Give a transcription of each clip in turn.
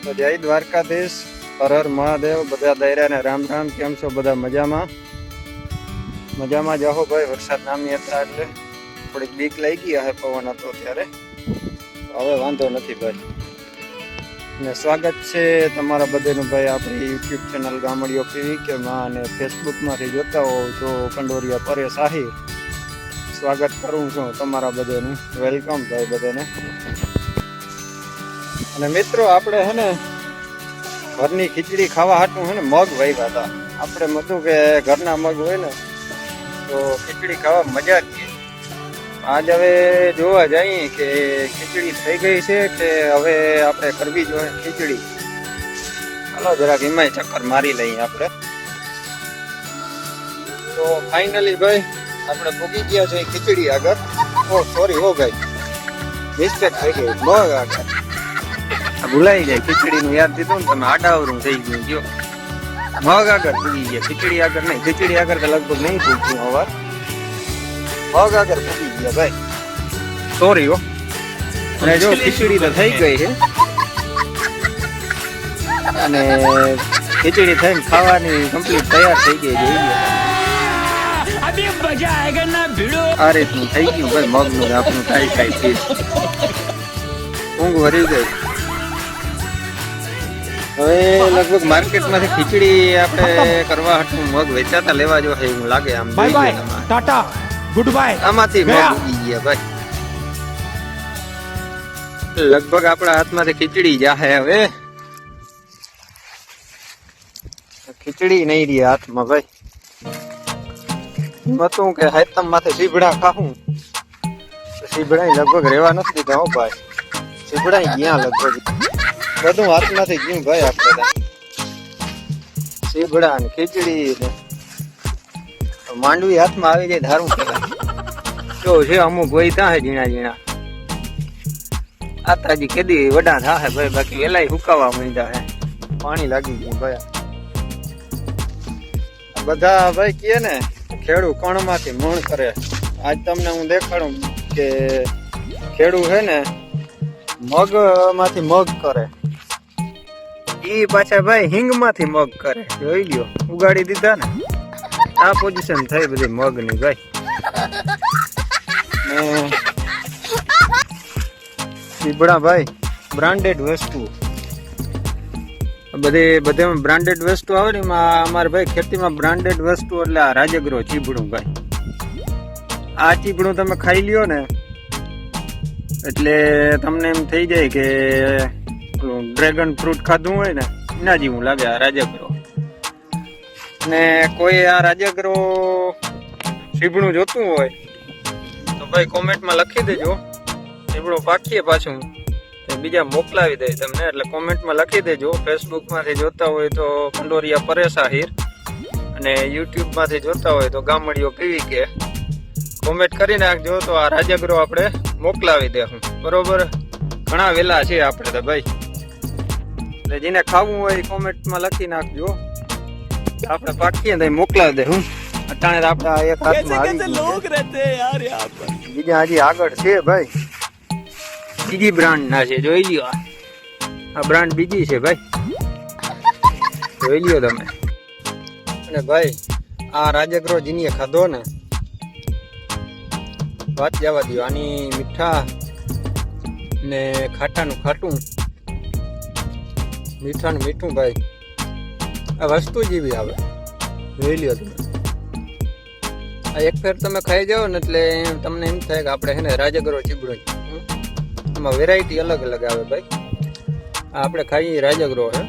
તો જય દ્વારકાધીશ, હર હર મહાદેવ, બધા દાયરાને રામ રામ. કેમ છો બધા? મજામાં જાહો ભાઈ. વરસાદ નામી હતા એટલે થોડીક બીક લઈ ગઈ હે, પવન હતો ત્યારે. હવે વાંધો નથી ભાઈ. ને સ્વાગત છે તમારા બધાનું ભાઈ આપણી યુટ્યુબ ચેનલ ગામડીઓ પીવી કે માં, અને ફેસબુકમાંથી જોતા હોવ તો કંડોરિયા પરેશ આહિર. સ્વાગત કરું છું તમારા બધાનું. વેલકમ ભાઈ બધાને. અને મિત્રો આપણે હે ને ઘરની ખીચડી ખાવા હાટું હે ને મગ વાવ્યા હતા. આપણે મતું કે ઘરના મગ હોય ને તો ખીચડી ખાવા મજા જ છે. આજ હવે જોવા જઈએ કે ખીચડી થઈ ગઈ છે કે હવે આપણે કરવી જોઈએ ખીચડી. હાલો જરાક એમાંય ચક્કર મારી લઈએ આપણે. તો ફાઇનલી ભાઈ આપણે પૂગી ગયા છે ખીચડી આગળ. ઓ સોરી હો ભાઈ, મિસ્ટેક થઈ ગઈ. મગ આગળ ભૂલાઈ જાય, ખીચડી નું યાદ દીધું ને તમે, આડાવરું થઈ ગયું. જો મગ આગળ પૂગી ગયા, ખીચડી આગળ નહીં. ખીચડી આગળ તો લગભગ નહીં પૂછ્યું હવાર, મગ આગળ પૂગી ગયા ભાઈ. સોરી હો. અને જો ખીચડી તો થઈ ગઈ છે, અને ખીચડી થઈને ખાવાની કમ્પ્લીટ તૈયાર થઈ ગઈ છે. આ રીતનું થઈ ગયું ભાઈ મગનું આપણું ખાઈ ખાઈ. ઊંઘ વરી ગઈ. હવે લગભગ માર્કેટમાંથી ખીચડી આપણે કરવા હતું મગ વેચાતા લેવા જો એવું લાગે. આમ bye bye, Tata, good bye. આમાંથી મગ ઉગી ગયા ભાઈ. લગભગ આપણા હાથમાંથી ખીચડી જાહે. હવે ખીચડી નહીં રહી હાથમાં ભાઈ. હતું કે હાથમ માથે સીભડા ખાવું, સીભડા લગભગ રેવા નથી દીધા હો ભાઈ. સીભડા ગયા લગભગ બધું હાથમાંથી ગયું ભાઈ. આપણે સીભડા ને ખીચડી ને માંડવી હાથમાં આવી જાય ધારું કહેવાય. જો છે અમુક હોય ત્યાં ઝીણા ઝીણા. આ તાજી કેદી વડા થાય ભાઈ, બાકી વેલાય હુકાવા માંડ્યા હે. પાણી લાગી ગયું ભાઈ. બધા ભાઈ કહે ને ખેડૂ કણમાંથી મણ કરે. આજ તમને હું દેખાડું કે ખેડૂ હે ને મગ માંથી મગ કરે. ઈ પાછા ભાઈ હિંગ માંથી મગ કરે. જોઈ લ્યો, ઉગાડી દીધા ને. આ પોઝિશન થઈ બધી મગ ની ભાઈ. સીબડા ભાઈ બ્રાન્ડેડ વસ્તુ, બધે બ્રાન્ડેડ વસ્તુ આવે ને. એમાં અમારે ભાઈ ખેતીમાં બ્રાન્ડેડ વસ્તુ એટલે આ રાજગરો ચીબડું ભાઈ. આ ચીબડું તમે ખાઈ લ્યો ને એટલે તમને એમ થઈ જાય કે ડ્રેગન ફ્રૂટ ખાધું હોય ને એના જેવું લાગે આ રાજગરો. ને કોઈ આ રાજગરો સીબડું જોતું હોય તો ભાઈ કોમેન્ટમાં લખી દેજો. સીબડું પાકીએ પાછું બીજા મોકલાવી દે તમને, એટલે કોમેન્ટમાં લખી દેજો. ફેસબુકમાંથી જોતા હોય તો કંડોરિયા પરેશ આહિર, અને યુટ્યુબમાંથી જોતા હોય તો ગામડીઓ પીવી કે. કોમેન્ટ કરી નાખજો તો આ રાજગરો આપણે મોકલાવી દેશું. બરોબર, ઘણા વેલા છે આપણે તો ભાઈ. એટલે જેને ખાવું હોય કોમેન્ટમાં લખી નાખજો, આપણે પાકીએ તો મોકલાવી દેશું. અટાણે આપણે એક હાથમાં આવી ગયું. બીજા હજી આગળ છે ભાઈ, બીજી બ્રાન્ડ ના છે. જોઈ લ્યો, આ બ્રાન્ડ બીજી છે ભાઈ. જોઈ લ્યો તમે. અને ભાઈ આ રાજગરો જીનીએ ખાધો ને વાત જવા દો. આની મીઠા ને ખાટાનું ખાટું, મીઠાનું મીઠું ભાઈ. આ વસ્તુ જેવી આવે. જોઈ લ્યો તમે. આ એક ફેર તમે ખાઈ જાઓ ને એટલે તમને એમ થાય કે આપણે હે ને રાજગરો ચીબડો. એમાં વેરાયટી અલગ અલગ આવે ભાઈ. આ આપણે ખાઈએ રાજગરો હે,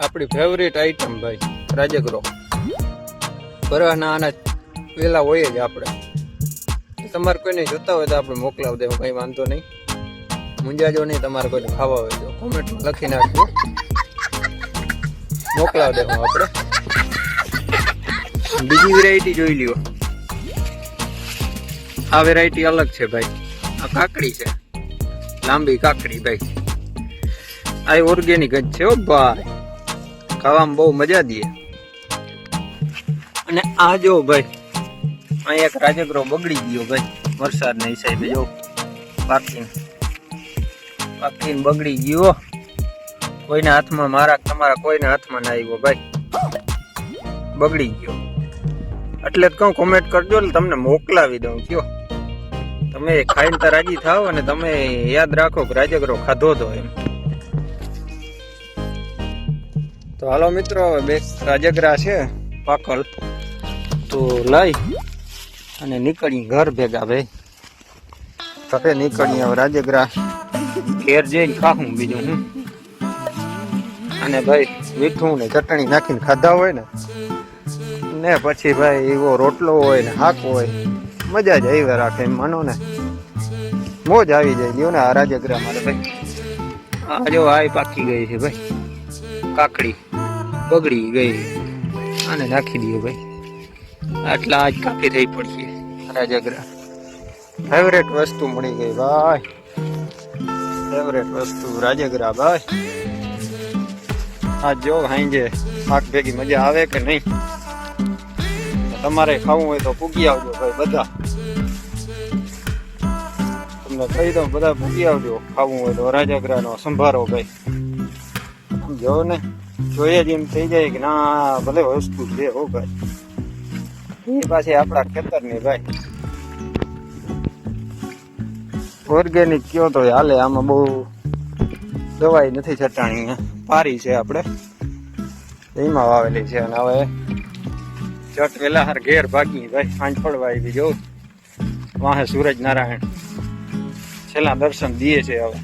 આપણી ફેવરેટ આઈટમ ભાઈ રાજગરો. બરાના આના વેલા હોય જ આપણે. તમારે કોઈને જોતા હોય તો આપણે મોકલાવી દેવું, કંઈ વાંધો નહીં. મુંજાજો નહીં. તમારે કોઈને ખાવા હોય તો કોમેન્ટમાં લખી નાખજો, મોકલાવી દેવું આપણે. બીજી વેરાયટી જોઈ લ્યો. આ વેરાયટી અલગ છે ભાઈ. આ કાકડી છે, લાંબી કાકડી ભાઈ. આ ઓર્ગેનિક જ છે હો ભાઈ, ખાવામાં બહુ મજા દે. અને આ જો ભાઈ, અહીંયા એક રાજગરો બગડી ગયો ભાઈ વરસાદના હિસાબે. જો પાર્કિંગ પાકીને બગડી ગયો. કોઈના હાથમાં, મારા તમારા કોઈના હાથમાં ના આવ્યો ભાઈ, બગડી ગયો. એટલે જ કહું કોમેન્ટ કરજો એટલે તમને મોકલાવી દઉં. કયો તમે ખાઈને તો રાજી થાવ અને તમે યાદ રાખો કે રાજગરો ખાધો તો એમ. તો હાલો મિત્રો, હવે બે રાજગરા છે પાકલ, તો લઈ અને નીકળી ઘર ભેગા ભાઈ. ઘરે નીકળી હવે રાજગરા ઘેર જઈને ખાવું બીજું હું. અને ભાઈ મીઠું ને ચટણી નાખીને ખાધા હોય ને પછી ભાઈ એવો રોટલો હોય ને શાક હોય, મજા જ આવી રાખે એમ માનો ને, મોજ આવી જાય. લ્યો ને આ રાજગરા મારે ભાઈ, આ જો આ પાકી ગઈ છે ભાઈ, કાકડી બગડી ગઈ, આને નાખી દઈએ ભાઈ. આટલા આજ કાપી થઈ પડશે. રાજગરા ફેવરેટ વસ્તુ મળી ગઈ ભાઈ, ફેવરેટ વસ્તુ રાજગરા ભાઈ. આ જો હાંજે શાક ભેગી મજા આવે કે નહીં. તમારે ખાવું હોય તો પૂગી આવજો ભાઈ બધા, તમને કહી દઉં બધા પૂગી આવજો ખાવું હોય તો. રાજગરાનો સંભારો ભાઈ જો ને, જોઈએ જ એમ થઈ જાય કે ના ભલે વસ્તુ છે હો ભાઈ. એ પાછી આપણા ખેતરની ભાઈ, ઓર્ગેનિક કયો તો હાલે, આમાં બહુ દવાઈ નથી છટાણી, પારી છે આપણે એમાં વાવેલી છે. અને હવે ચટ વેલા હાર ઘેર ભાગી ભાઈ, સાંજ પડવા આવી. જો વાહે સૂરજ નારાયણ છેલ્લા દર્શન દીએ છે હવે.